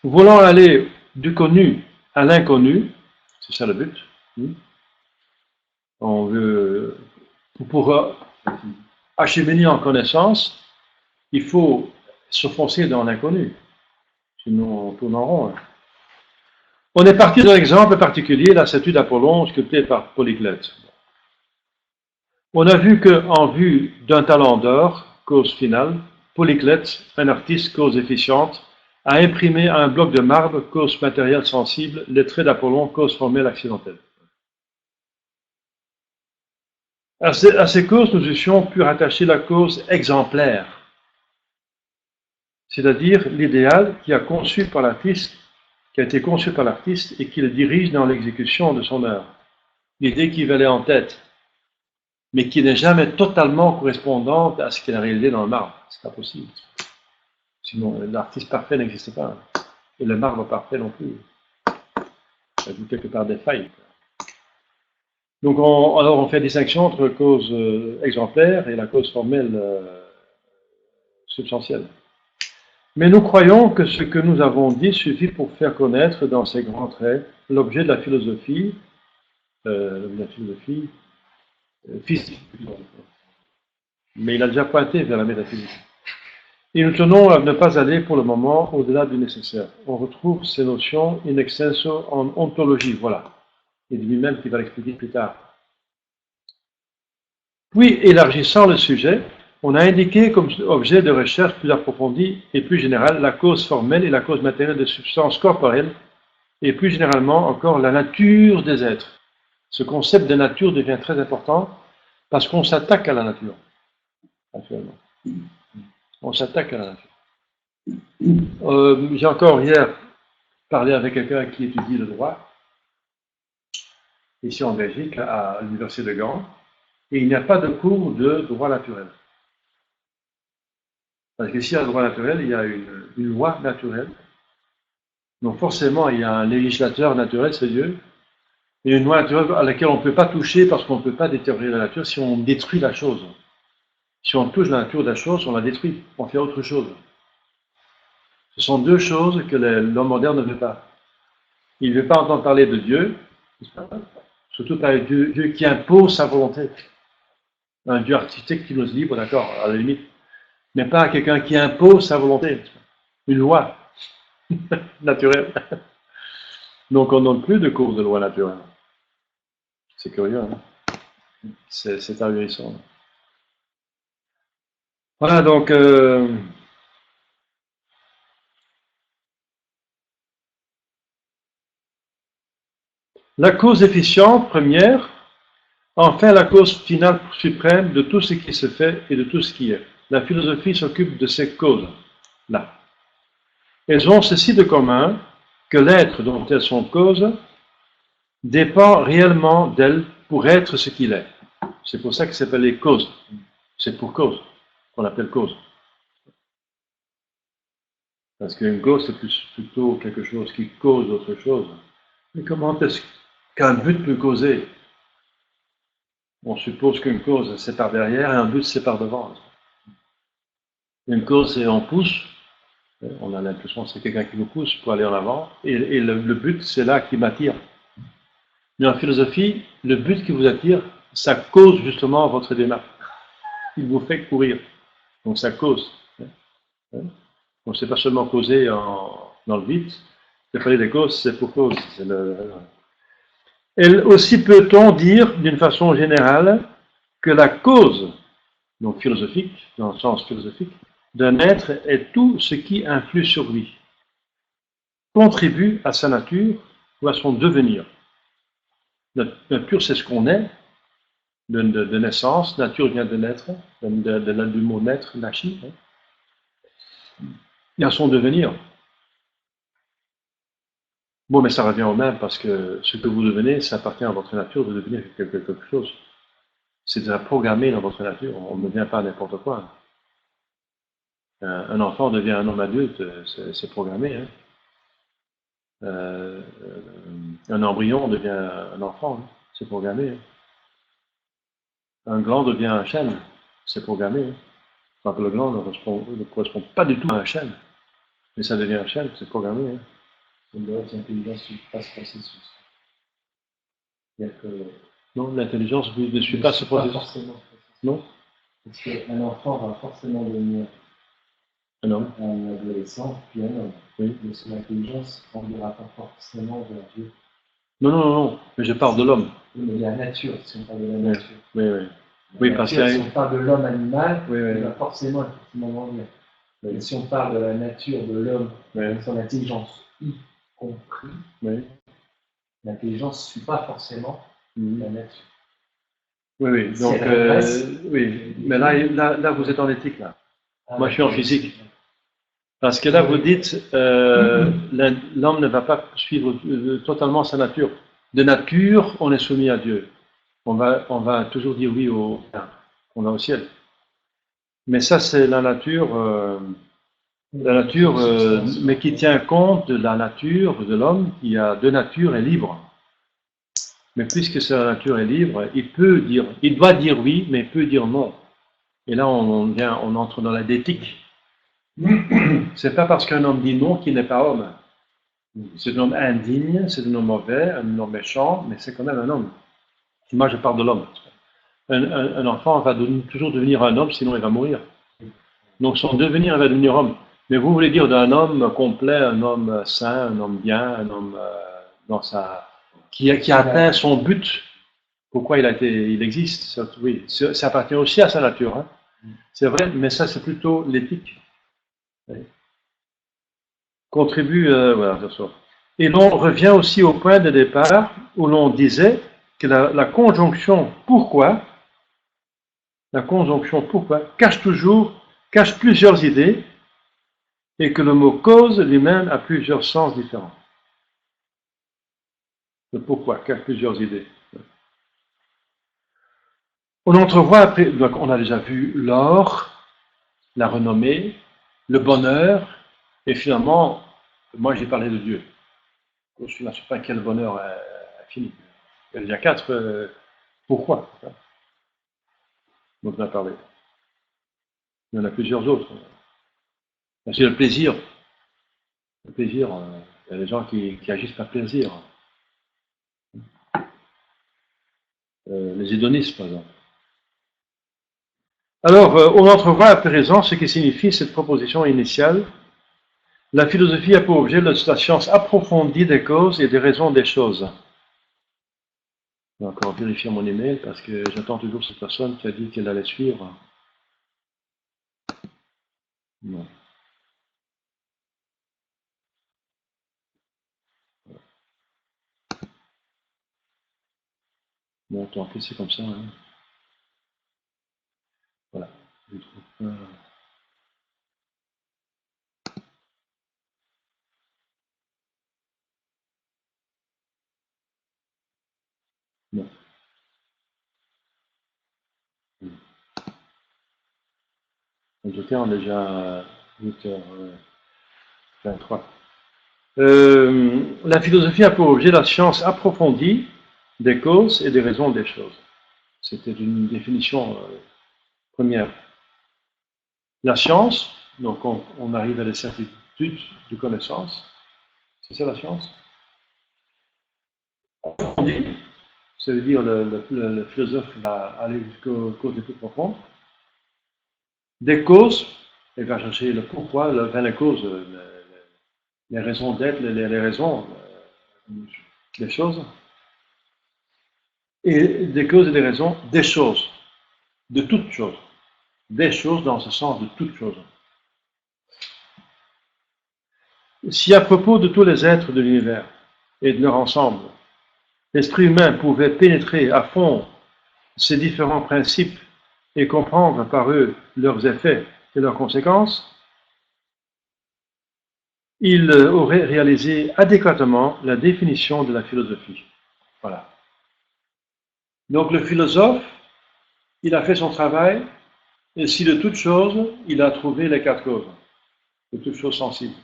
Voulant aller du connu à l'inconnu, c'est ça le but. On veut, pour acheminer en connaissance, il faut se foncer dans l'inconnu. Sinon, on tourne en rond. Hein. On est parti d'un exemple particulier, la statue d'Apollon sculptée par Polyclète. On a vu qu'en vue d'un talent d'or, cause finale, Polyclète, un artiste cause efficiente, a imprimé à un bloc de marbre, cause matérielle sensible, les traits d'Apollon, cause formelle accidentelle. À ces causes, nous eussions pu rattacher la cause exemplaire, c'est-à-dire l'idéal qui a été conçu par l'artiste et qui le dirige dans l'exécution de son œuvre. L'idée qui valait en tête, mais qui n'est jamais totalement correspondante à ce qu'il a réalisé dans le marbre. C'est pas possible. Sinon, l'artiste parfait n'existe pas. Et le marbre parfait non plus. Il y a quelque part des failles. Donc, alors on fait distinction entre cause exemplaire et la cause formelle substantielle. Mais nous croyons que ce que nous avons dit suffit pour faire connaître dans ces grands traits l'objet de la philosophie physique. Mais il a déjà pointé vers la métaphysique. Et nous tenons à ne pas aller pour le moment au-delà du nécessaire. On retrouve ces notions in extenso en ontologie, voilà. Et lui-même qui va l'expliquer plus tard. Puis, élargissant le sujet, on a indiqué comme objet de recherche plus approfondi et plus général la cause formelle et la cause matérielle des substances corporelles, et plus généralement encore la nature des êtres. Ce concept de nature devient très important parce qu'on s'attaque à la nature, actuellement. On s'attaque à la nature. J'ai encore hier parlé avec quelqu'un qui étudie le droit, ici en Belgique, à l'université de Gand, et il n'y a pas de cours de droit naturel. Parce que s'il y a le droit naturel, il y a une loi naturelle. Donc forcément, il y a un législateur naturel, c'est Dieu, et une loi naturelle à laquelle on ne peut pas toucher parce qu'on ne peut pas détériorer la nature si on détruit la chose. Si on touche la nature de la chose, on la détruit, on fait autre chose. Ce sont deux choses que l'homme moderne ne veut pas. Il ne veut pas entendre parler de Dieu, surtout parler de Dieu qui impose sa volonté. Un Dieu artistique qui nous libre, d'accord, à la limite, mais pas quelqu'un qui impose sa volonté. Une loi naturelle. Donc on ne donne plus de cours de loi naturelle. C'est curieux, hein? C'est ahurissant. Voilà, donc la cause efficiente première, enfin la cause finale suprême de tout ce qui se fait et de tout ce qui est. La philosophie s'occupe de ces causes-là. Elles ont ceci de commun que l'être dont elles sont cause dépend réellement d'elles pour être ce qu'il est. C'est pour ça que ça s'appelle les causes. C'est pour cause qu'on appelle cause. Parce qu'une cause, c'est plutôt quelque chose qui cause autre chose. Mais comment est-ce qu'un but peut causer? On suppose qu'une cause, c'est par derrière et un but, c'est par devant. Une cause, c'est on pousse. On a l'impression que c'est quelqu'un qui nous pousse pour aller en avant. Et le but, c'est là qui m'attire. Mais en philosophie, le but qui vous attire, ça cause justement votre démarche. Il vous fait courir. Donc ça cause. Donc c'est pas seulement causé dans le vide, il fallait des causes, c'est pour cause. Et aussi peut-on dire, d'une façon générale, que la cause, donc philosophique, dans le sens philosophique, d'un être est tout ce qui influe sur lui, contribue à sa nature ou à son devenir. Notre nature, c'est ce qu'on est, de naissance. Nature vient de naître, du mot naître, nachi. Et à son devenir. Bon, mais ça revient au même parce que ce que vous devenez, ça appartient à votre nature de devenir quelque chose. C'est déjà programmé dans votre nature. On ne devient pas n'importe quoi. Un enfant devient un homme adulte, c'est programmé. Hein. Un embryon devient un enfant, hein. C'est programmé. Hein. Un gland devient un chêne, c'est programmé. Hein. Enfin, le gland ne correspond pas du tout à un chêne, mais ça devient un chêne, c'est programmé. Hein. L'intelligence passe processus. Non, l'intelligence ne suit pas ce processus. Non. Parce qu'un enfant va forcément devenir un homme, un adolescent, puis un homme. Oui. Mais son intelligence ne conduira pas forcément vers Dieu. Non, mais je parle de l'homme. Oui, mais la nature, si on parle de la nature. Oui, parce que si on parle de l'homme animal, il va forcément effectivement grandir. Mais si on parle de la nature de l'homme, son intelligence y compris, l'intelligence ne suit pas forcément la nature. Oui, Si donc, mais là, vous êtes en éthique, là. Moi, je suis en physique. Parce que là, vous dites, l'homme ne va pas suivre totalement sa nature. De nature, on est soumis à Dieu. On va toujours dire oui on va au ciel. Mais ça, c'est la nature, mais qui tient compte de la nature de l'homme, qui a deux natures et libre. Mais puisque sa nature est libre, il doit dire oui, mais il peut dire non. Et là, on entre dans la détique. C'est pas parce qu'un homme dit non qu'il n'est pas homme. C'est un homme indigne, c'est un homme mauvais, un homme méchant, mais c'est quand même un homme. Moi, je parle de l'homme. Un enfant va toujours devenir un homme, sinon il va mourir. Donc son devenir, il va devenir homme. Mais vous voulez dire d'un homme complet, un homme sain, un homme bien, un homme qui a atteint son but. Pourquoi il existe? Oui, ça appartient aussi à sa nature. Hein. C'est vrai, mais ça c'est plutôt l'éthique. Oui. Contribue, voilà, ça sort. Et l'on revient aussi au point de départ où l'on disait que la conjonction pourquoi cache plusieurs idées et que le mot cause lui-même a plusieurs sens différents. Le pourquoi cache plusieurs idées. On entrevoit après, donc on a déjà vu l'or, la renommée, le bonheur, et finalement, moi j'ai parlé de Dieu. Je ne sais pas quel bonheur infini. Il y a déjà 4 pourquoi. Donc on a parlé. Il y en a plusieurs autres. C'est le plaisir. Le plaisir, il y a des gens qui agissent par plaisir. Les hédonistes, par exemple. Alors, on entrevoit à présent ce qui signifie cette proposition initiale. La philosophie a pour objet la science approfondie des causes et des raisons des choses. Je vais encore vérifier mon email parce que j'attends toujours cette personne qui a dit qu'elle allait suivre. Non. Bon, tant pis, c'est comme ça. Hein. Voilà. Je trouve pas... Non. En tout cas, on est déjà 8h23. La philosophie a pour objet la science approfondie des causes et des raisons des choses. C'était une définition première. La science, donc on arrive à des certitudes de connaissance. C'est ça la science. Approfondie, ça veut dire le philosophe va aller jusqu'aux causes les plus profondes. Des causes, Il va chercher le pourquoi, la cause, les raisons d'être, les raisons des choses. Et des causes et des raisons des choses, de toutes choses. Des choses dans ce sens de toutes choses. Si à propos de tous les êtres de l'univers et de leur ensemble, l'esprit humain pouvait pénétrer à fond ces différents principes et comprendre par eux leurs effets et leurs conséquences, il aurait réalisé adéquatement la définition de la philosophie. Voilà. Donc le philosophe, il a fait son travail, et si de toute chose, il a trouvé les 4 causes, de toutes choses sensibles.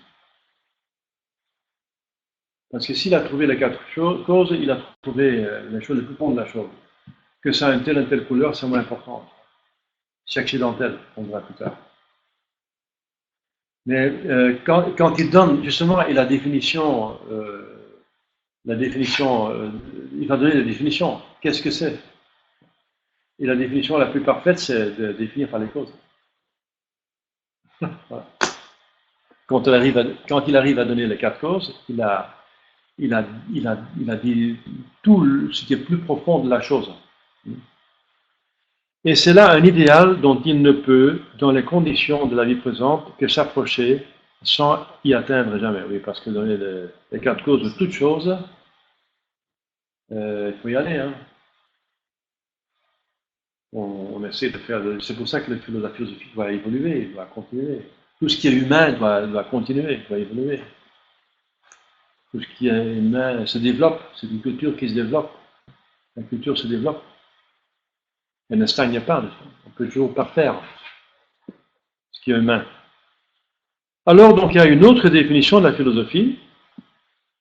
Parce que s'il a trouvé les 4 causes, il a trouvé les choses les plus profondes de la chose. Que ça a une telle couleur, c'est moins important. C'est accidentel, on verra plus tard. Mais quand il donne, justement, et la définition, il va donner la définition. Qu'est-ce que c'est? Et la définition la plus parfaite, c'est de définir par les causes. Voilà. Quand il arrive à donner les 4 causes, il a dit tout ce qui est plus profond de la chose. Et c'est là un idéal dont il ne peut, dans les conditions de la vie présente, que s'approcher sans y atteindre jamais. Oui, parce que donner les 4 causes de toutes choses, il faut y aller. Hein. On essaie de faire. C'est pour ça que la philosophie doit évoluer, doit continuer. Tout ce qui est humain doit continuer, doit évoluer. Tout ce qui est humain se développe. C'est une culture qui se développe. La culture se développe. Elle ne stagne pas. On peut toujours parfaire ce qui est humain. Alors, donc, il y a une autre définition de la philosophie.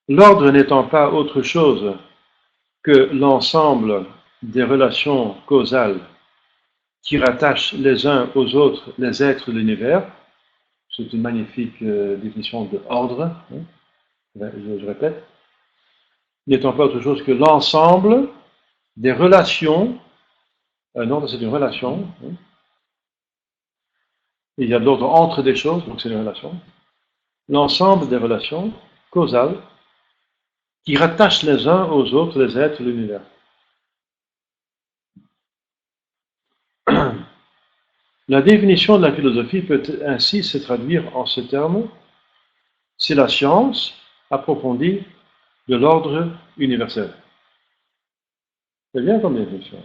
L'ordre n'étant pas autre chose que l'ensemble des relations causales qui rattachent les uns aux autres les êtres de l'univers. C'est une magnifique définition de ordre. Hein. Je répète. N'étant pas autre chose que l'ensemble des relations. Non, c'est une relation. Hein. Il y a de l'ordre entre des choses, donc c'est une relation. L'ensemble des relations causales qui rattachent les uns aux autres les êtres de l'univers. La définition de la philosophie peut ainsi se traduire en ce terme: c'est la science approfondie de l'ordre universel. C'est bien comme définition.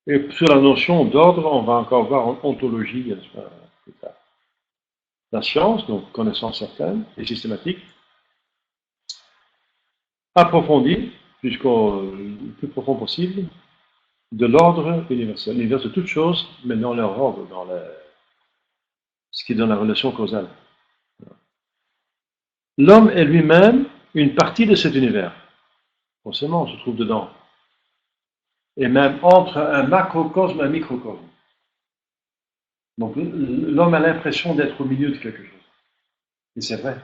Et sur la notion d'ordre, on va encore voir en ontologie plus tard. La science, donc connaissance certaine et systématique, approfondie jusqu'au plus profond possible de l'ordre universel, l'univers de toutes choses, mais dans leur ordre, dans ce qui est dans la relation causale. L'homme est lui-même une partie de cet univers. Forcément, on se trouve dedans. Et même entre un macrocosme et un microcosme. Donc l'homme a l'impression d'être au milieu de quelque chose. Et c'est vrai.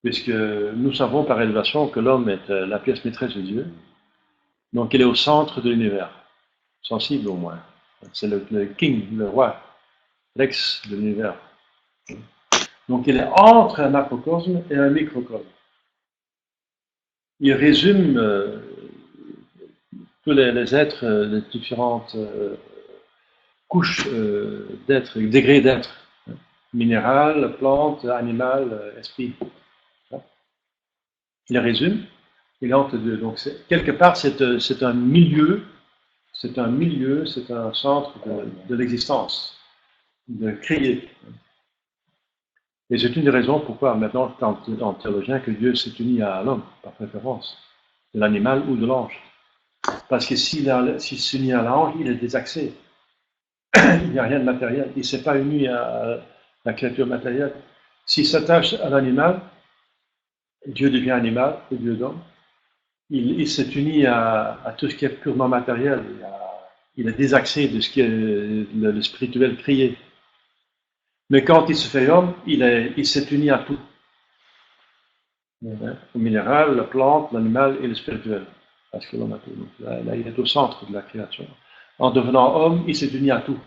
Puisque nous savons par élévation que l'homme est la pièce maîtresse de Dieu. Donc il est au centre de l'univers. Sensible au moins. C'est le king, le roi, l'ex de l'univers. Donc il est entre un macrocosme et un microcosme. Il résume tous les êtres, les différentes couches d'êtres, degrés d'être, minéral, plante, animal, esprit. Il résume, il est entre deux. Donc quelque part, c'est un milieu, c'est un centre de l'existence, de créer. Et c'est une des raisons pourquoi maintenant, en théologien, que Dieu s'est uni à l'homme, par préférence, de l'animal ou de l'ange. Parce que s'il s'unit à l'ange, il est désaxé. Il n'y a rien de matériel. Il ne s'est pas uni à la créature matérielle. S'il s'attache à l'animal, Dieu devient animal, et Dieu d'homme. Il s'est uni à tout ce qui est purement matériel. Il est désaxé de ce qui est le spirituel créé. Mais quand il se fait homme, il s'est uni à tout. Au minéral, la plante, l'animal et le spirituel. Parce que l'homme a tout. Donc là, il est au centre de la création. En devenant homme, il s'est uni à tout.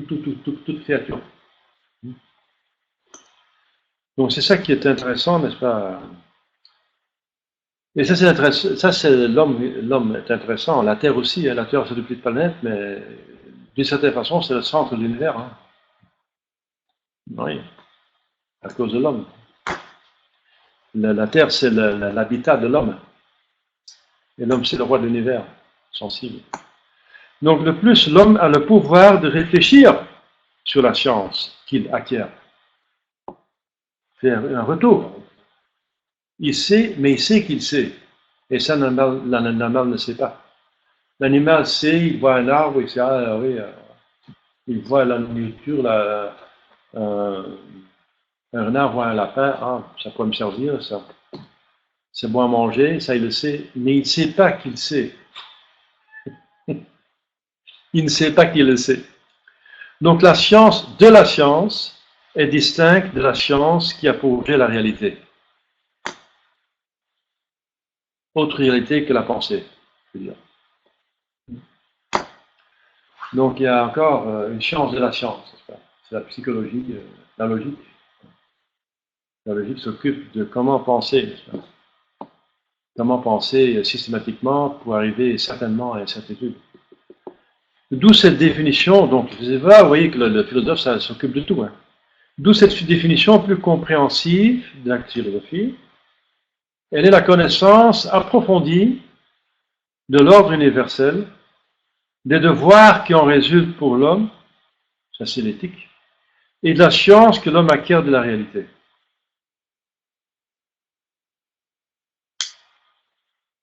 toute créature. Donc c'est ça qui est intéressant, n'est-ce pas? Et ça c'est intéressant, ça c'est l'homme est intéressant, la Terre aussi, hein. La Terre c'est une petite planète, mais d'une certaine façon c'est le centre de l'univers. Hein. Oui, à cause de l'homme. La Terre c'est l'habitat de l'homme. Et l'homme c'est le roi de l'univers, sensible. Donc le plus l'homme a le pouvoir de réfléchir sur la science qu'il acquiert. Faire un retour. Il sait, mais il sait qu'il sait. Et ça, l'animal ne sait pas. L'animal sait, il voit un arbre, il sait, ah oui, il voit la nourriture, un renard voit un lapin, ah, ça peut me servir, ça. C'est bon à manger, ça il le sait, mais il ne sait pas qu'il sait. Il ne sait pas qu'il le sait. Donc la science de la science est distincte de la science qui a pour objet la réalité. Autre réalité que la pensée, je veux dire. Donc il y a encore une science de la science, c'est la psychologie, la logique. La logique s'occupe de comment penser, comment penser systématiquement pour arriver certainement à une certitude. D'où cette définition, donc vous voyez que le philosophe ça s'occupe de tout. Hein. D'où cette définition plus compréhensive de la philosophie. Elle est la connaissance approfondie de l'ordre universel, des devoirs qui en résultent pour l'homme, ça c'est l'éthique, et de la science que l'homme acquiert de la réalité.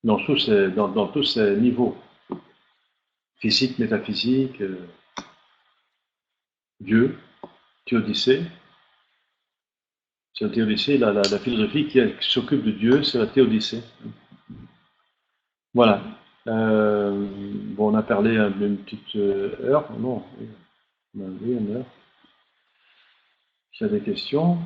Dans tous ces niveaux, physique, métaphysique, Dieu, théodicée. C'est la théodicée, la philosophie qui s'occupe de Dieu, c'est la théodicée. Voilà. Bon, on a parlé d'une petite heure, non, on a vu une heure. S'il y a des questions.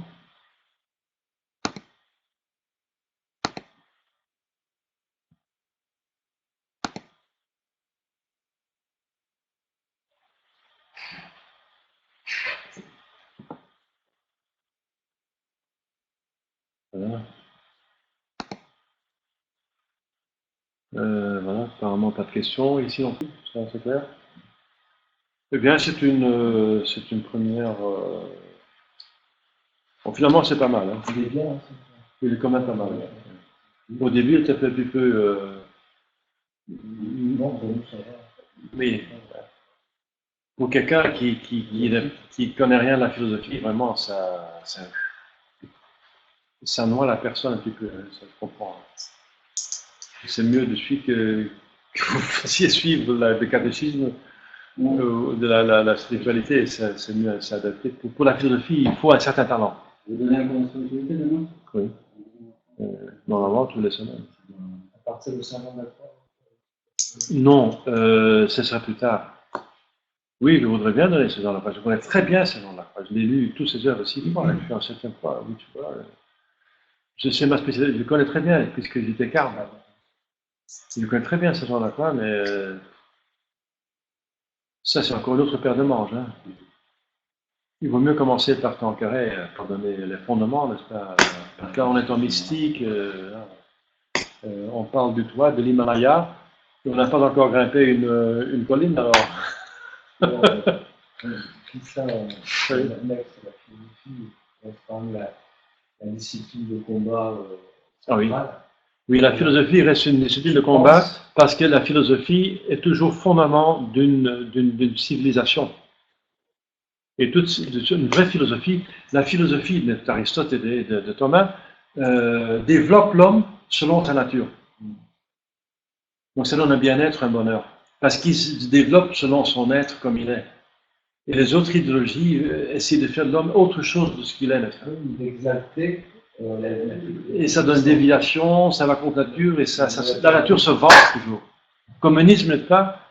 Voilà. Voilà, apparemment pas de questions ici non plus, ça c'est clair. Eh bien, c'est une première. Bon, finalement, c'est pas mal. Hein. Il est bien. Il est quand même pas mal. Au début, il était un petit peu. Non, pour nous, ça va. Oui. Pour quelqu'un qui connaît rien de la philosophie, vraiment, ça noie la personne un petit peu. Ça je comprends. C'est mieux de suite que vous fassiez suivre le catéchisme ou de la spiritualité. C'est mieux à s'adapter. Pour la philosophie, il faut un certain talent. Vous donnez un cours de spiritualité demain? Oui. Normalement, tous les semaines. À partir de 50 mètres. Non, ce sera plus tard. Oui, je voudrais bien donner ces gens-là. Je connais très bien ces gens-là. Je l'ai lu tous ces œuvres 6 fois. Je suis en 7e fois. Oui, tu vois. Je sais ma spécialité. Je le connais très bien puisque j'étais carme. Je connais très bien ces gens-là, mais ça, c'est encore une autre paire de manches. Hein. Il vaut mieux commencer par Tanqueray pour donner les fondements, n'est-ce pas? Parce que là, on est en mystique. On parle du toit, de l'Himalaya. On n'a pas encore grimpé une colline, alors. Tout ça, mettre la philosophie, la discipline de combat. Ah oui. Oui, la philosophie reste une discipline de combat parce que la philosophie est toujours fondament d'une civilisation. Et une vraie philosophie, la philosophie d'Aristote et de Thomas, développe l'homme selon sa nature. Donc ça donne un bien-être, un bonheur. Parce qu'il se développe selon son être comme il est. Et les autres idéologies essaient de faire de l'homme autre chose de ce qu'il est. D'exalter. Et ça donne déviation, ça va contre la nature, et la nature se vante toujours. Le communisme, n'est pas,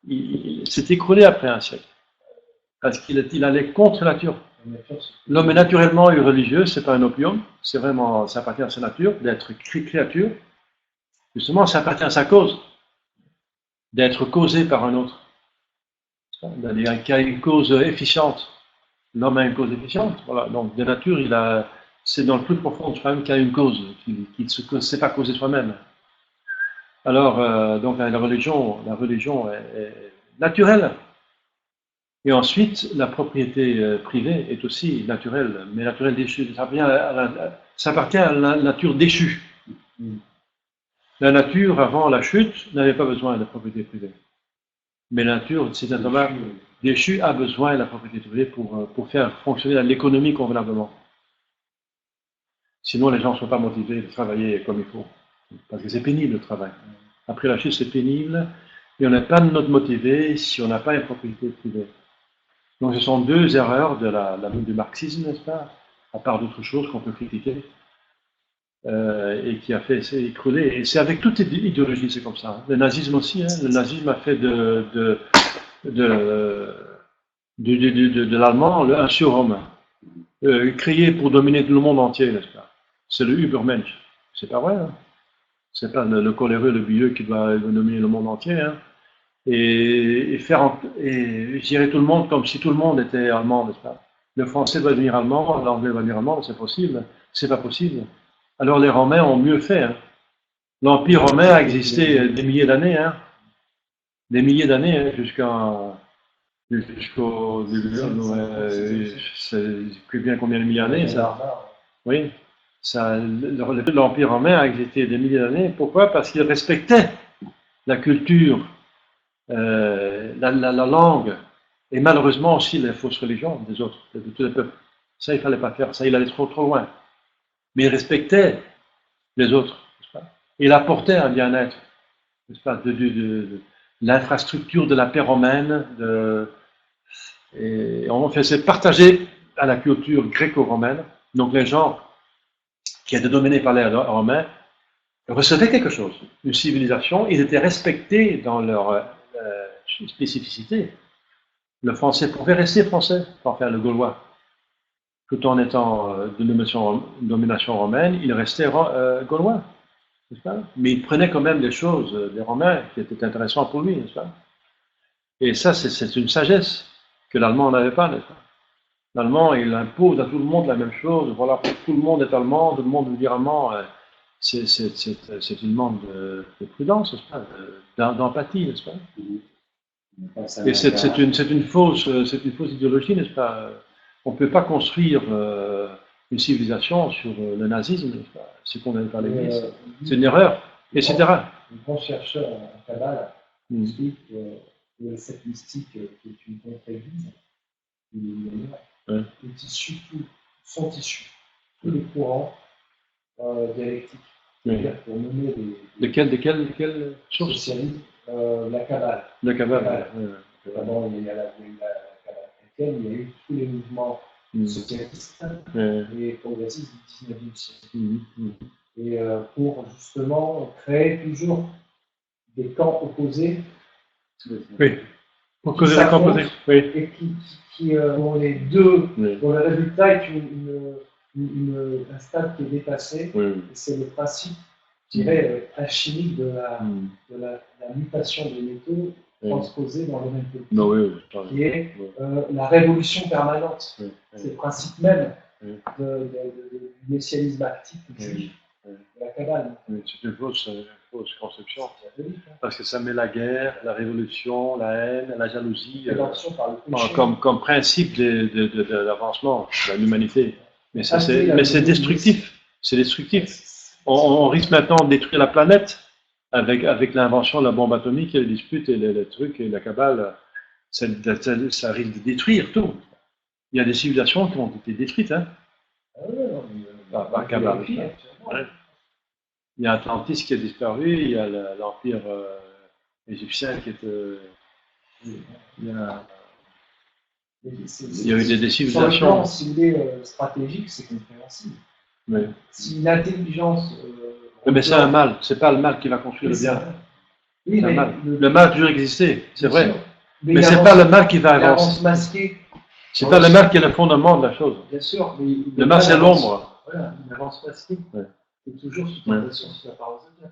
il s'est écroulé après un siècle. Parce qu'il allait contre la nature. L'homme est naturellement religieux, c'est pas un opium, c'est vraiment, ça appartient à sa nature, d'être créature. Justement, ça appartient à sa cause, d'être causé par un autre. C'est-à-dire qu'il y a une cause efficiente. L'homme a une cause efficiente. Voilà. Donc, de nature, c'est dans le plus profond de soi-même qu'il y a une cause, qu'il ne sait pas causer soi-même. Alors, donc, la religion est naturelle. Et ensuite, la propriété privée est aussi naturelle, mais naturelle déchue. Ça appartient à la nature déchue. La nature, avant la chute, n'avait pas besoin de propriété privée. Mais la nature, c'est un homme déchu, a besoin de la propriété privée pour faire fonctionner l'économie convenablement. Sinon, les gens ne sont pas motivés de travailler comme il faut. Parce que c'est pénible le travail. Après la chute, c'est pénible. Et on n'est pas de notre motivé si on n'a pas une propriété privée. Donc ce sont deux erreurs du marxisme, n'est-ce pas, à part d'autres choses qu'on peut critiquer, et qui a fait écrouler. Et c'est avec toute idéologie, c'est comme ça. Le nazisme aussi, hein. Le nazisme a fait de l'allemand un surhomme, créé pour dominer tout le monde entier, n'est-ce pas. C'est le Übermensch. C'est pas vrai, hein. C'est pas le coléreux, le bieux qui doit dominer le monde entier, hein. Et gérer tout le monde comme si tout le monde était allemand, n'est-ce pas. Le français doit devenir allemand, l'anglais doit devenir allemand, c'est possible. C'est pas possible. Alors les Romains ont mieux fait, hein. L'Empire romain a existé des milliers d'années, hein. Des milliers d'années, hein, jusqu'au c'est bien combien de milliers d'années, ça. Oui. L'Empire romain a existé des milliers d'années. Pourquoi? Parce qu'il respectait la culture, la langue, et malheureusement aussi les fausses religions des autres, de tous les peuples. Ça, il ne fallait pas faire. Ça, il allait trop loin. Mais il respectait les autres, n'est-ce pas? Il apportait un bien-être, n'est-ce pas, de l'infrastructure de la paix romaine, et on faisait partager à la culture gréco-romaine. Donc les gens qui étaient dominés par les Romains recevaient quelque chose, une civilisation. Ils étaient respectés dans leur spécificité. Le français pouvait rester français, pour faire le gaulois. Tout en étant de domination romaine, il restait gaulois, n'est-ce pas? Mais il prenait quand même des choses des Romains qui étaient intéressantes pour lui, n'est-ce pas? Et ça, c'est une sagesse que l'Allemand n'avait pas, n'est-ce pas? L'Allemand, il impose à tout le monde la même chose. Voilà, tout le monde est allemand, tout le monde veut dire allemand. C'est une manque de prudence, n'est-ce pas? D'empathie, n'est-ce pas? Et c'est une fausse idéologie, n'est-ce pas? On ne peut pas construire une civilisation sur le nazisme, n'est-ce pas? C'est condamné par l'Église. C'est une erreur, etc. Un grand chercheur en Kabbale explique que cette mystique qui est une contre-église, sont issus tous les courants dialectiques. C'est-à-dire pour mener de quelle source? Socialisme, la Kabbale. La Kabbale. D'abord, il y a la Kabbale chrétienne, il y a eu tous les mouvements socialistes et progressistes du 19e siècle. Et pour justement créer toujours des camps opposés. Oui. Pour causer des camps opposés. Oui. Et qui ont les deux, dont le résultat est un stade qui est dépassé. Oui. C'est le principe, je dirais, alchimique de la mutation des métaux transposés dans le même politique, qui est la révolution permanente. C'est le principe même du messianisme actif juif. La Kabbale. C'est une fausse conception. Parce que ça met la guerre, la révolution, la haine, la jalousie comme principe de l'avancement de l'humanité. Mais c'est destructif. C'est destructif. On risque maintenant de détruire la planète avec l'invention de la bombe atomique et les disputes et les trucs et la Kabbale. Ça risque de détruire tout. Il y a des civilisations qui ont été détruites, hein, par Kabbale. Ouais. Il y a Atlantis qui a disparu, il y a l'empire égyptien qui est. Il y a eu des civilisations. S'il est stratégique, c'est compréhensible. Oui. Si l'intelligence. Mais c'est un mal, c'est pas le mal qui va construire le bien. Oui, mais le mal a toujours existé, c'est vrai. Mais c'est pas le mal qui va avancer. C'est pas le mal qui est le fondement de la chose. Bien sûr. Mais le mal, c'est l'ombre. Voilà, une avance masquée. C'est toujours sous tentation sur la parole de Dieu.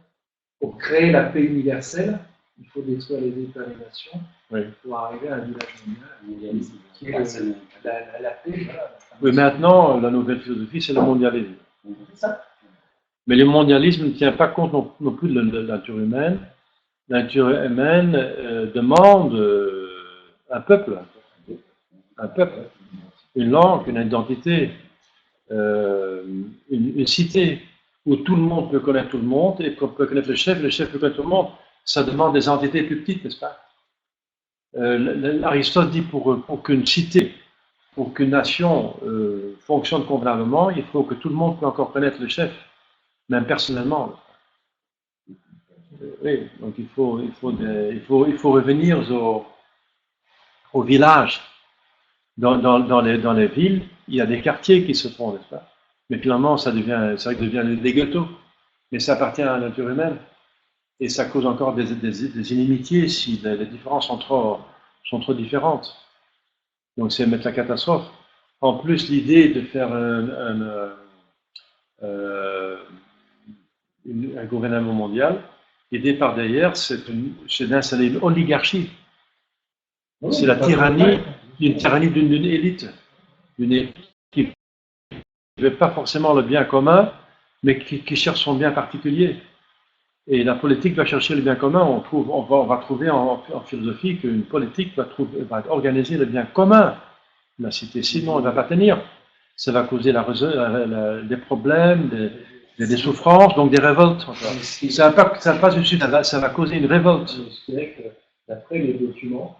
Pour créer la paix universelle, il faut détruire les États et les nations pour arriver à un village mondial, qui est la paix. Voilà, oui, maintenant, la nouvelle philosophie, c'est le mondialisme. c'est ça. Mais le mondialisme ne tient pas compte non plus de la nature humaine. La nature humaine demande un peuple, une langue, une identité, une cité où tout le monde peut connaître tout le monde et qu'on peut connaître le chef peut connaître tout le monde. Ça demande des entités plus petites, n'est-ce pas? Aristote dit pour qu'une cité, pour qu'une nation fonctionne convenablement, il faut que tout le monde puisse encore connaître le chef, même personnellement. Oui, donc il faut revenir au village. Dans les villes, il y a des quartiers qui se font, n'est-ce pas? Mais finalement, ça devient des ghettos. Mais ça appartient à la nature humaine. Et ça cause encore des inimitiés si les différences sont trop différentes. Donc c'est mettre la catastrophe. En plus, l'idée de faire un gouvernement mondial, l'idée par derrière, c'est d'installer une oligarchie. C'est la tyrannie d'une élite qui ne veut pas forcément le bien commun, mais qui cherche son bien particulier. Et la politique va chercher le bien commun. On va trouver en philosophie qu'une politique va organiser le bien commun de la cité. Sinon, elle ne va pas tenir. Ça va causer des problèmes, des souffrances, donc des révoltes. Ça va causer une révolte. Je dirais que d'après les documents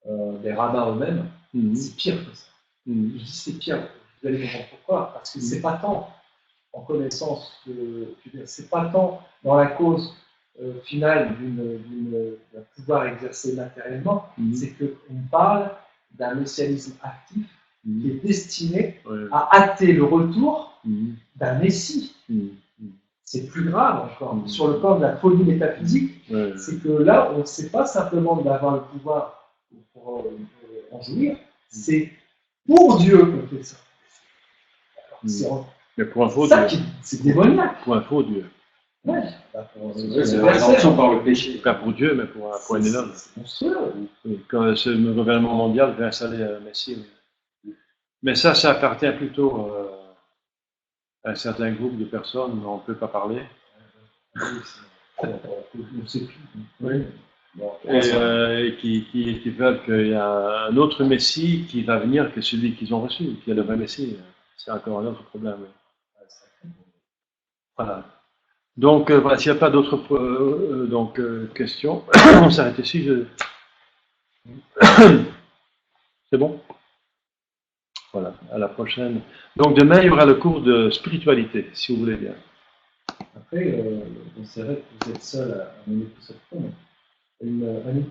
des rabbins eux-mêmes, c'est pire que ça. Je dis c'est pire. Vous allez comprendre pourquoi. Parce que c'est pas tant en connaissance c'est pas tant dans la cause finale d'un pouvoir exercé matériellement, c'est qu'on parle d'un messianisme actif qui est destiné à hâter le retour d'un Messie. C'est plus grave encore. Sur le plan de la folie métaphysique, c'est que là, on ne sait pas simplement d'avoir le pouvoir pour en jouir, c'est pour Dieu qu'on fait ça. Mais pour un faux Dieu. C'est démoniaque. Pour un faux Dieu. Ouais. C'est la rédemption par le péché. Pas pour Dieu, mais pour un énorme. C'est monstrueux. Quand ce gouvernement mondial veut installer un Messie. Mais ça appartient plutôt à un certain groupe de personnes dont on ne peut pas parler. On ne sait plus. Oui. Et qui veulent qu'il y ait un autre Messie qui va venir que celui qu'ils ont reçu, qui est le vrai Messie. C'est encore un autre problème. Voilà. Donc, voilà, s'il n'y a pas d'autres questions, on s'arrête ici. C'est bon? Voilà, à la prochaine. Donc, demain, il y aura le cours de spiritualité, si vous voulez bien. Après, c'est vrai que vous êtes seul à mener tout ça de fond. Un outil